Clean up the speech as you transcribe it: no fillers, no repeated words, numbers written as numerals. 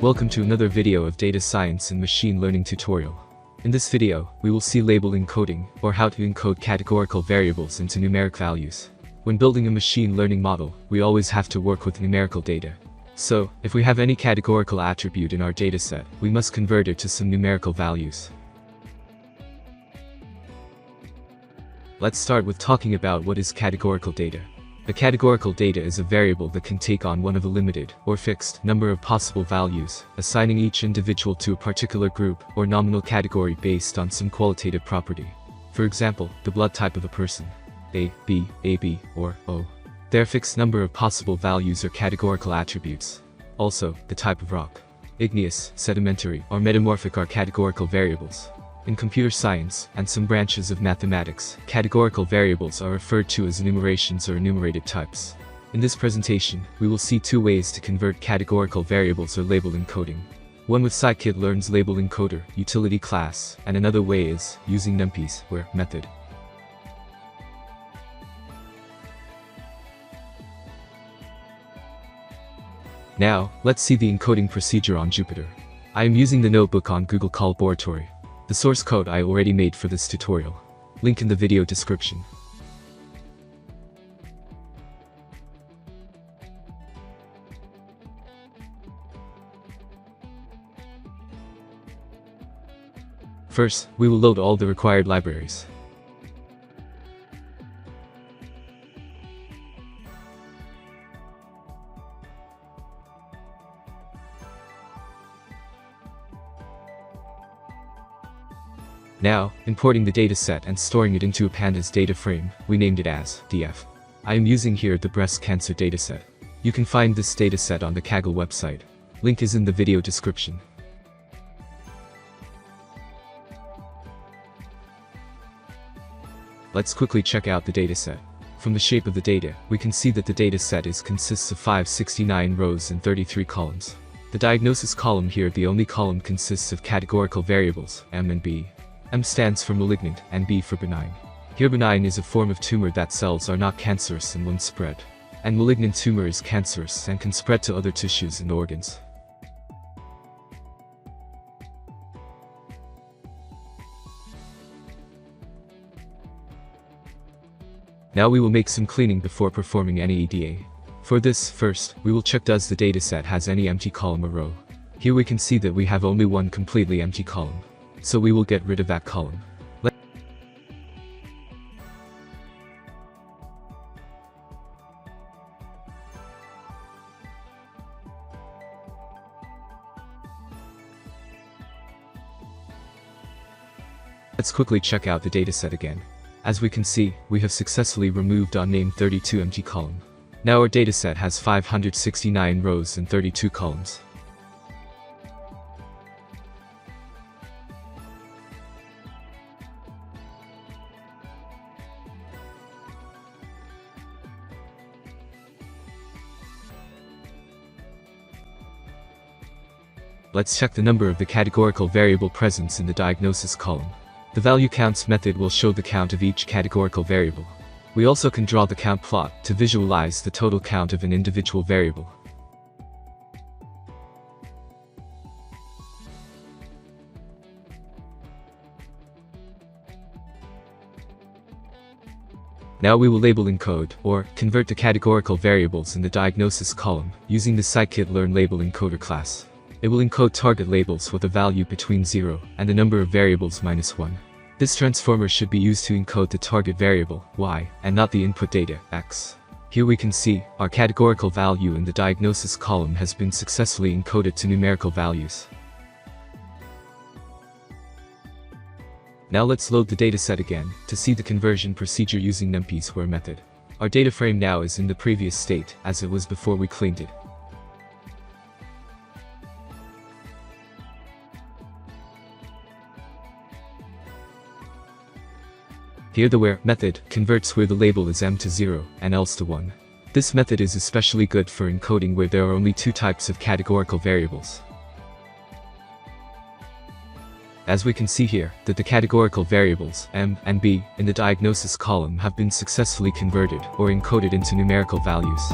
Welcome to another video of data science and machine learning tutorial. In this video, we will see label encoding, or how to encode categorical variables into numeric values. When building a machine learning model, we always have to work with numerical data. So, if we have any categorical attribute in our dataset, we must convert it to some numerical values. Let's start with talking about what is categorical data. A categorical data is a variable that can take on one of a limited, or fixed, number of possible values, assigning each individual to a particular group or nominal category based on some qualitative property. For example, the blood type of a person, A, B, AB, or O. Their fixed number of possible values are categorical attributes. Also, the type of rock, igneous, sedimentary, or metamorphic are categorical variables. In computer science, and some branches of mathematics, categorical variables are referred to as enumerations or enumerated types. In this presentation, we will see two ways to convert categorical variables or label encoding. One with Scikit-learn's LabelEncoder utility class, and another way is using Numpy's where method. Now, let's see the encoding procedure on Jupyter. I am using the notebook on Google Colaboratory. The source code I already made for this tutorial. Link in the video description. First, we will load all the required libraries. Now, importing the dataset and storing it into a pandas data frame, we named it as df. I am using here the breast cancer dataset. You can find this dataset on the Kaggle website. Link is in the video description. Let's quickly check out the dataset. From the shape of the data, we can see that the dataset consists of 569 rows and 33 columns. The diagnosis column here, the only column, consists of categorical variables, M and B. M stands for malignant, and B for benign. Here benign is a form of tumor that cells are not cancerous and won't spread. And malignant tumor is cancerous and can spread to other tissues and organs. Now we will make some cleaning before performing any EDA. For this, first, we will check does the dataset has any empty column or row. Here we can see that we have only one completely empty column. So we will get rid of that column. Let's quickly check out the dataset again. As we can see, we have successfully removed unnamed 32 empty column. Now our dataset has 569 rows and 32 columns. Let's check the number of the categorical variable presence in the diagnosis column. The value counts method will show the count of each categorical variable. We also can draw the count plot to visualize the total count of an individual variable. Now we will label encode, or convert the categorical variables in the diagnosis column, using the Scikit-learn LabelEncoder class. It will encode target labels with a value between 0 and the number of variables -1. This transformer should be used to encode the target variable, y, and not the input data, x. Here we can see, our categorical value in the diagnosis column has been successfully encoded to numerical values. Now let's load the dataset again, to see the conversion procedure using Numpy's where method. Our data frame now is in the previous state, as it was before we cleaned it. Here the where method converts where the label is M to 0 and else to 1. This method is especially good for encoding where there are only two types of categorical variables. As we can see here, that the categorical variables M and B in the diagnosis column have been successfully converted or encoded into numerical values.